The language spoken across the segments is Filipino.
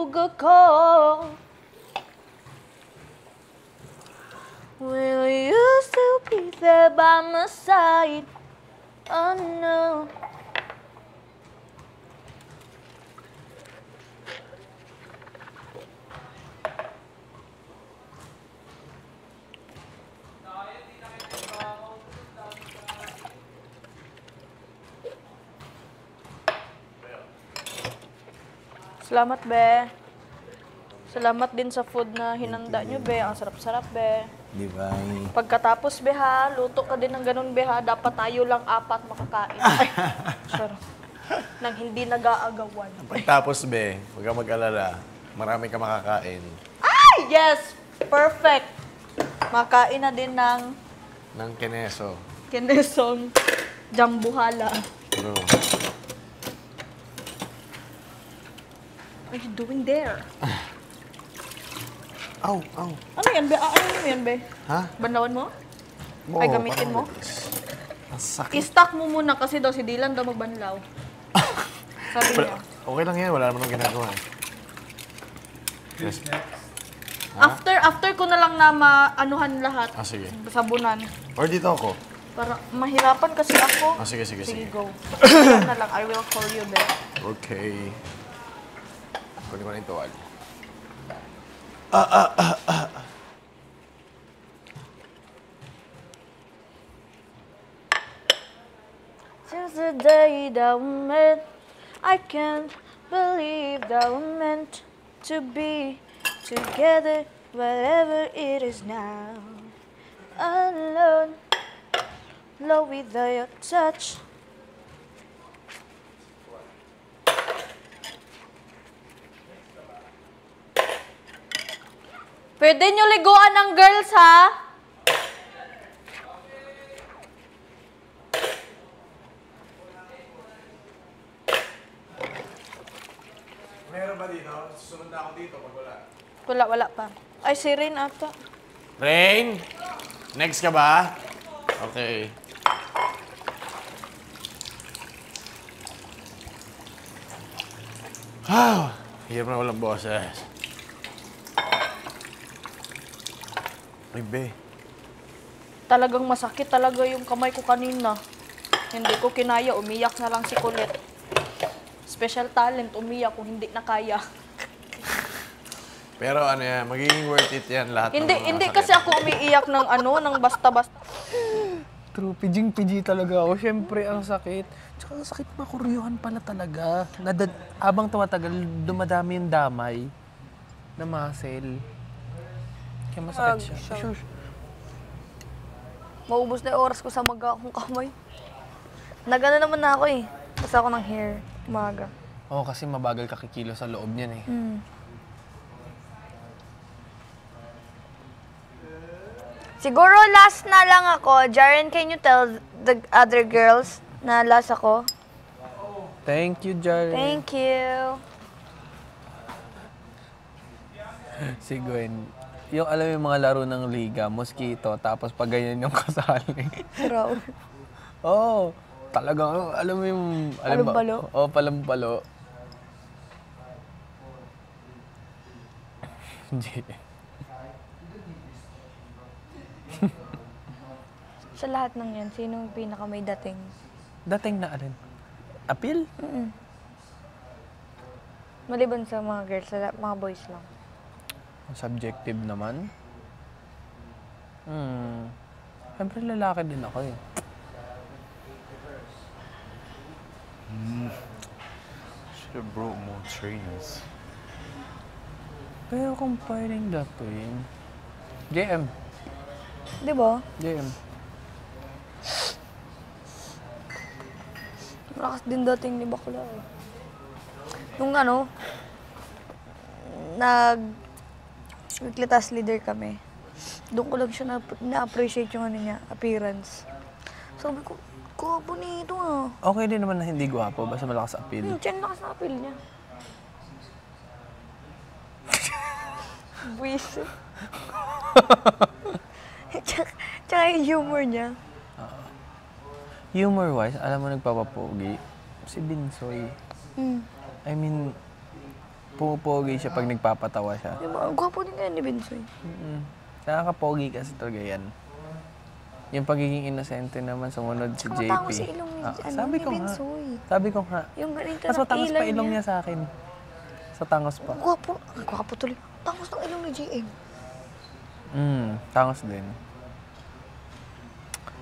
mahulog ako. Will you still be there by my side? Oh no. Salamat, be. Salamat din sa food na hinanda nyo, be. Ang sarap-sarap, be. Di ba? Pagkatapos, be, ha, luto ka din ng ganun, be, ha. Dapat tayo lang 4 makakain. Ay, sorry. Nang hindi nag-aagawan. Pagtapos, be, huwag kang mag-alala. Marami ka makakain. Ay! Yes! Perfect! Makain na din ng Ng keneso. kinesong jambuhala. Bro. What are you doing there? Aw, aw. Ano yan, be? Ano yan, be? Ha? Banlawan mo? Oo, Ay, gamitin mo? Ang sakit. I-stock mo muna kasi daw si Dylan daw magbanlaw. Sabi niya. Okay lang yan, wala naman ang ginagawa. Yes. After ko na lang na maanuhan lahat. Ah, sige. Sabunan. Or dito ako. Para mahirapan kasi ako. Ah, sige, sige, Sige, sige. go. Ayan na lang. I will call you there. Okay. Kunin ko na yung tuwal. Since the day that we met, I can't believe that we meant to be together, whatever it is now. Alone, low without your touch. Pwede nyo liguan ng girls, ha? Meron ba dito? Susunod na ako dito pag wala. Wala pa. Ay, si Rain ata. Rain! Next ka ba? Okay. Hirap na walang boses. Ay, be. Talagang masakit talaga yung kamay ko kanina. Hindi ko kinaya, umiyak na lang si Colette. Special talent, umiyak kung hindi na kaya. Pero ano yan, magiging worth it yan lahat ng mga Hindi sakit. kasi ako umiiyak ng ng basta-basta. True, pijing-piji talaga ako. Siyempre, ang sakit. Tsaka ang sakit makuryuhan pala talaga. Habang tumatagal, dumadami yung damay na muscle. Kaya masakit siya. Shush. Maubos na yung oras ko sa maga akong kamay. Nagana naman na ako eh. Basta ako ng hair, umaga. Oo, kasi mabagal ka kikilo sa loob niyan eh. Siguro last na lang ako. Jaren, can you tell the other girls na last ako? Thank you, Jaren. Thank you. Si Gwen. Yung alam mo yung mga laro ng liga, mosquito, tapos pag ganyan yung kasali. Sarap. Oo. Talagang, alam mo yung... Palumpalo? Oo, palumpalo. Hindi. Sa lahat ng yan, sino yung pinaka may dating? Dating na alin? Appeal? Maliban sa mga girls, sa mga boys lang. Subjective naman. Siyempre lalaki din ako eh. Should have brought more trainers. Pero kung pwedeng gawin... JM. Di ba? JM. Malakas din dating ni Bakla eh. Nung weekly task leader kami, doon ko lang siya na-appreciate yung niya, appearance. Sabi ko, gwapo nito ah. Okay din naman na hindi gwapo, basta malakas appeal. Diyan lakas na appeal niya. Buwis. Tsaka yung humor niya. Humor-wise, alam mo nagpapapogi, si Binsoy. I mean, Pupogi siya pag nagpapatawa siya. Diba? Ang gwapo din kaya ni Binsoy. Nakakapogi kasi talaga yan. Yung pagiging inosente naman, sumunod si JP. Matawa si ilong ni, Sabi ni ko nga. Binsoy. Sabi ko nga. Yung ganito Mas ng matangos pa ilong niya. niya sa akin. Sa tangos pa. Ang gwapo. Ang gwapo tuloy. Tangos ng ilong ni JM. Tangos din.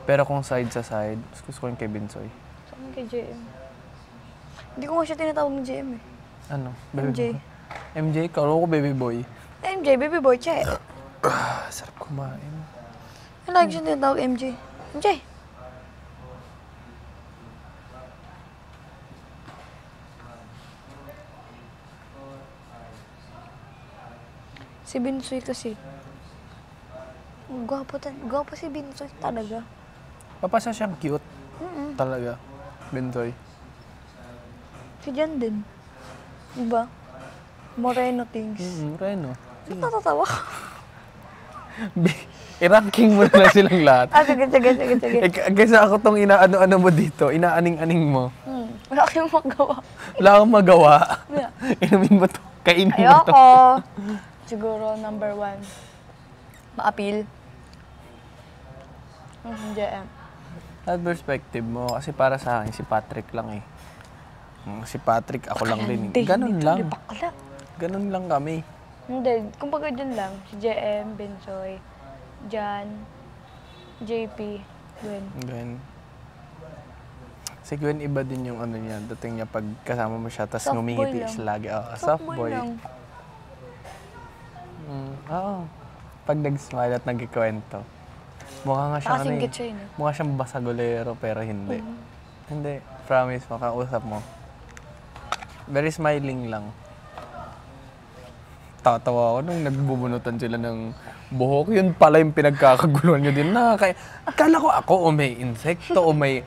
Pero kung side sa side, mas gusto ko yung kay Binsoy. Saan kay JM? Hindi ko nga siya tinatawag ng JM eh. Ano? Baby MJ. boy? MJ? Kalo ko baby boy. MJ, baby boy, che. Sarap kumain. Lagi siya tinatawag MJ. MJ! Si Binsoy kasi. Gwapo si Binsoy talaga. Papasa siyang cute. Talaga. Binsoy. Si Jan din. Diba? Moreno things. Reno. Natatawa ka. I-ranking mo na lang silang lahat. Sige. Kaysa ako tong inaano-ano mo dito, inaaning-aning mo. Wala kayong magawa. Wala akong magawa. Wala. Inumin mo to. Kainin mo to. Ayoko. Siguro number 1. Ma-appeal. JM. At perspective mo, kasi para sa akin, si Patrick lang eh. Si Patrick, ako lang din. Ganun lang. Bakla. Ganun lang kami. Hindi. Kumbaga dyan lang. Si JM, Binsoy, Jan, JP, Gwen. Gwen. Si Gwen, iba din yung ano niya. Dating niya pag kasama mo siya, tapos Soft boy ngumingiti lang. siya lagi. Soft boy. lang. Oo. Pag nag-smile at nagkikwento. Mukha nga siyang ano Nakasingkit siya yun eh. Mukha siyang basagolero, pero hindi. Hindi. Promise, makausap mo. Very smiling lang. Tatawa ako nung nagbubunutan sila ng buhok. Yun pala yung pinagkakaguluhan nyo din. Akala ko ako o may insekto o may...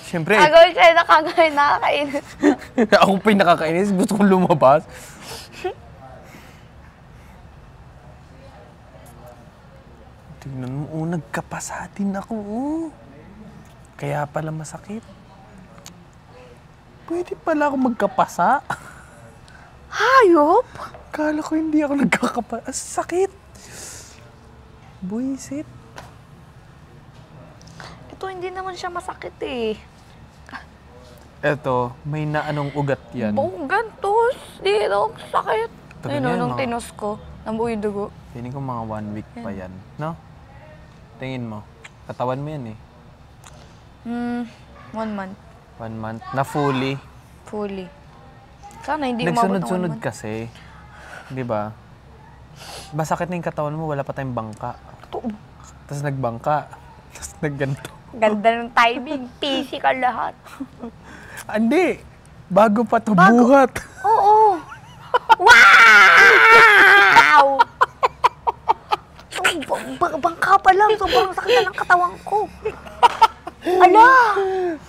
Siyempre, Agawin siya nakakainis. ako pa yung nakakainis. Gusto kong lumabas. Tignan mo, nagkapasa din ako. Kaya pala masakit. Pwede pala ako magkapasa. Hayop! Kala ko hindi ako nagkakapasa. Sakit. Buisit. Ito hindi naman siya masakit eh. Eto, may naanong ugat yan. Buong gantos. Dito, sakit. Ito Ayun ganyan, nung mga- tinos ko, nabuo yung dugo. Feeling ko mga 1 week pa yan. No? Tingin mo. Katawan mo yan eh. 1 month. 1 month. Na fully. Fully. Sana hindi umabot ng 1 Nagsunod-sunod month. kasi. Di ba? Masakit na yung katawan mo, wala pa tayong bangka. Totoo. Tapos nagbangka. Tapos nagganto. Ganda ng timing. Physical lahat. Hindi! Bago pa to buhat. Oo. Wow! Bangka pa lang. Sobrang sakit na ng katawan ko. Ala!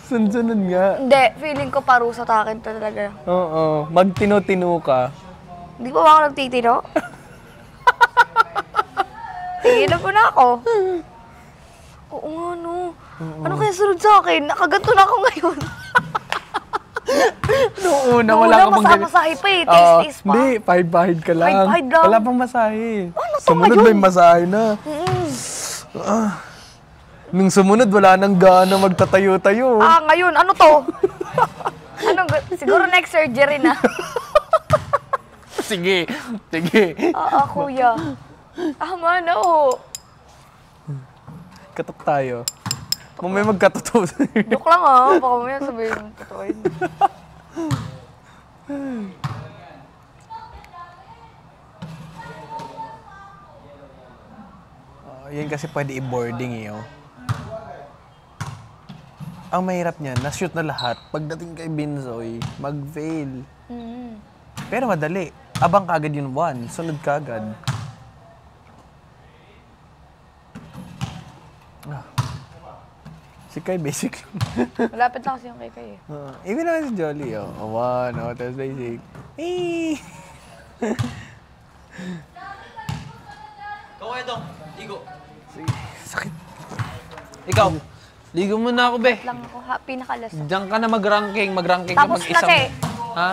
Sunod-sunod nga. Hindi. Feeling ko parusa sa akin talaga. Oo. Magtino-tino ka. Hindi pa ba ako nagtitino? Tingin na po na ako. Oo nga, no. Ano kaya sunod sa akin? Nakaganto na ako ngayon. Noong una, Noong wala una, ka bang masahe pa eh. Taste-taste pa. Hindi, bahid ka lang. Bahid lang. Wala pang masahe. Ano to Sumunod ngayon? ba yung masahe na? Nung sumunod, wala nang gana magtatayo-tayo. Ngayon, ano to? Siguro next surgery na. Sige, sige. Kuya. Tama na ho. Katok tayo. Mamaya magkatotoo. Joke lang ha. Baka mo yan sabihin. Totoo yun. Yan kasi pwede i-boarding eh. Oh. Ang mahirap niyan, na-shoot na lahat. Pagdating kay Binsoy, mag-fail. Pero madali. Abang kagad yung 1, sunod kagad. Si Kai basic. Malapit lang kasi yung kay Kay eh. Even naman si Jolly, oh. 1, tapos basic. Eh! Kaway dong, ligo. Sige, sakit. Ikaw, ligo mo na ako, be. Lang ako. Happy nakalas. Diyan ka na mag-ranking ka Tapos na mag-isang... siya eh. Ha?